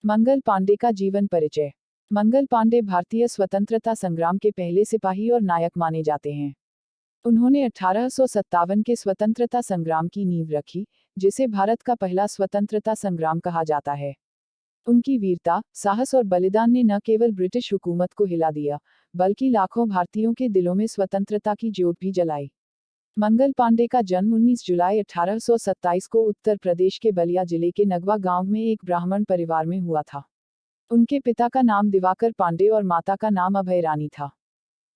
मंगल पांडे का जीवन परिचय। मंगल पांडे भारतीय स्वतंत्रता संग्राम के पहले सिपाही और नायक माने जाते हैं। उन्होंने 1857 के स्वतंत्रता संग्राम की नींव रखी, जिसे भारत का पहला स्वतंत्रता संग्राम कहा जाता है। उनकी वीरता, साहस और बलिदान ने न केवल ब्रिटिश हुकूमत को हिला दिया, बल्कि लाखों भारतीयों के दिलों में स्वतंत्रता की ज्योत भी जलाई। मंगल पांडे का जन्म 19 जुलाई 1827 को उत्तर प्रदेश के बलिया जिले के नगवा गांव में एक ब्राह्मण परिवार में हुआ था। उनके पिता का नाम दिवाकर पांडे और माता का नाम अभय रानी था।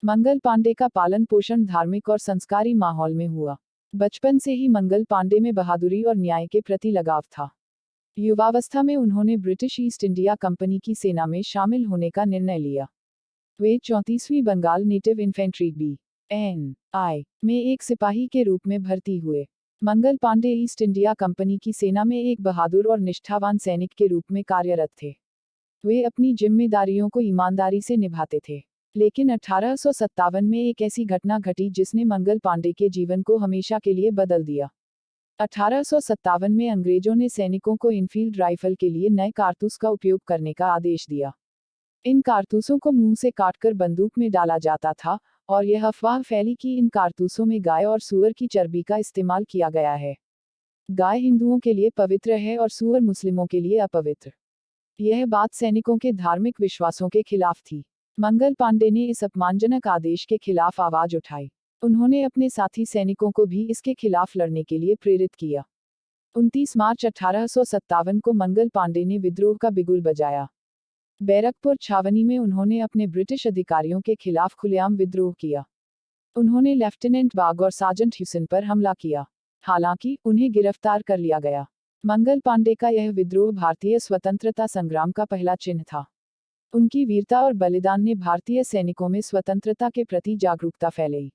मंगल पांडे का पालन पोषण धार्मिक और संस्कारी माहौल में हुआ। बचपन से ही मंगल पांडे में बहादुरी और न्याय के प्रति लगाव था। युवावस्था में उन्होंने ब्रिटिश ईस्ट इंडिया कंपनी की सेना में शामिल होने का निर्णय लिया। वे 34वीं बंगाल नेटिव इन्फेंट्री BNI में एक सिपाही के रूप में भर्ती हुए। Mangal Pandey east India company की सेना में एक बहादुर और निष्ठावान सैनिक के रूप में कार्यरत थे। वे अपनी जिम्मेदारियों को ईमानदारी से निभाते थे। लेकिन 1857 में एक ऐसी घटना घटी जिसने मंगल पांडे के जीवन को हमेशा के लिए बदल दिया। 1857 में अंग्रेजों ने सैनिकों को इनफील्ड राइफल के लिए नए कारतूस का उपयोग करने का आदेश दिया। इन कारतूसों को मुंह से काटकर बंदूक में डाला जाता था, और यह अफवाह फैली कि इन कारतूसों में गाय और सूअर की चर्बी का इस्तेमाल किया गया है। गाय हिंदुओं के लिए पवित्र है और सूअर मुस्लिमों के लिए अपवित्र। यह बात सैनिकों के धार्मिक विश्वासों के खिलाफ थी। मंगल पांडे ने इस अपमानजनक आदेश के खिलाफ आवाज उठाई। उन्होंने अपने साथी सैनिकों को भी इसके खिलाफ लड़ने के लिए प्रेरित किया। 29 मार्च 1857 को मंगल पांडे ने विद्रोह का बिगुल बजाया। बैरकपुर छावनी में उन्होंने अपने ब्रिटिश अधिकारियों के खिलाफ खुलेआम विद्रोह किया। उन्होंने लेफ्टिनेंट बाग और सार्जेंट ह्यूसन पर हमला किया। हालांकि उन्हें गिरफ्तार कर लिया गया। मंगल पांडे का यह विद्रोह भारतीय स्वतंत्रता संग्राम का पहला चिन्ह था। उनकी वीरता और बलिदान ने भारतीय सैनिकों में स्वतंत्रता के प्रति जागरूकता फैलाई।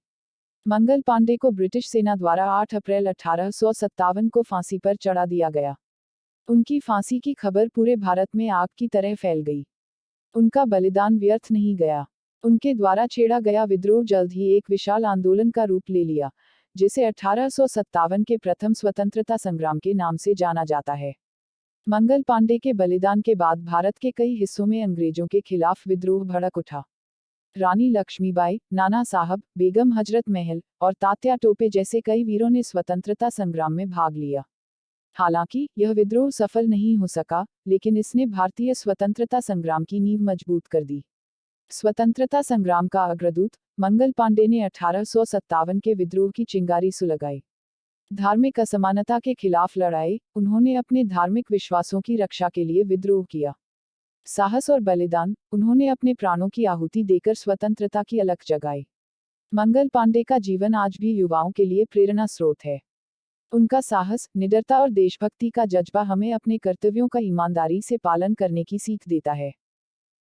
मंगल पांडे को ब्रिटिश सेना द्वारा 8 अप्रैल 1857 को फांसी पर चढ़ा दिया गया। उनकी फांसी की खबर पूरे भारत में आग की तरह फैल गई। उनका बलिदान व्यर्थ नहीं गया। उनके द्वारा छेड़ा गया विद्रोह जल्द ही एक विशाल आंदोलन का रूप ले लिया, जिसे 1857 के प्रथम स्वतंत्रता संग्राम के नाम से जाना जाता है। मंगल पांडे के बलिदान के बाद भारत के कई हिस्सों में अंग्रेजों के खिलाफ विद्रोह भड़क उठा। रानी लक्ष्मीबाई, नाना साहब, बेगम हजरत महल और तात्या टोपे जैसे कई वीरों ने स्वतंत्रता संग्राम में भाग लिया। हालांकि यह विद्रोह सफल नहीं हो सका, लेकिन इसने भारतीय स्वतंत्रता संग्राम की नींव मजबूत कर दी। स्वतंत्रता संग्राम का अग्रदूत मंगल पांडे ने 1857 के विद्रोह की चिंगारी सुलगाई। धार्मिक असमानता के खिलाफ लड़ाई, उन्होंने अपने धार्मिक विश्वासों की रक्षा के लिए विद्रोह किया। साहस और बलिदान, उन्होंने अपने प्राणों की आहुति देकर स्वतंत्रता की अलख जगाई। मंगल पांडे का जीवन आज भी युवाओं के लिए प्रेरणा स्रोत है। उनका साहस, निडरता और देशभक्ति का जज्बा हमें अपने कर्तव्यों का ईमानदारी से पालन करने की सीख देता है।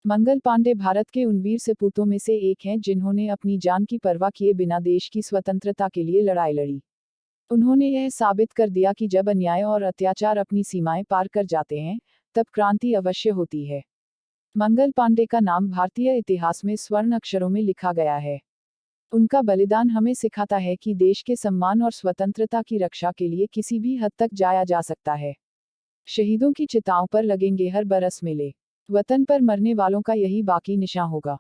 मंगल पांडे भारत के उन वीर सपूतों में से एक हैं जिन्होंने अपनी जान की परवाह किए बिना देश की स्वतंत्रता के लिए लड़ाई लड़ी। उन्होंने यह साबित कर दिया कि जब अन्याय और अत्याचार अपनी सीमाएं पार कर जाते हैं, तब क्रांति अवश्य होती है। मंगल पांडे का नाम भारतीय इतिहास में स्वर्ण अक्षरों में लिखा गया है। उनका बलिदान हमें सिखाता है कि देश के सम्मान और स्वतंत्रता की रक्षा के लिए किसी भी हद तक जाया जा सकता है। शहीदों की चिताओं पर लगेंगे हर बरस मेले। वतन पर मरने वालों का यही बाकी निशान होगा।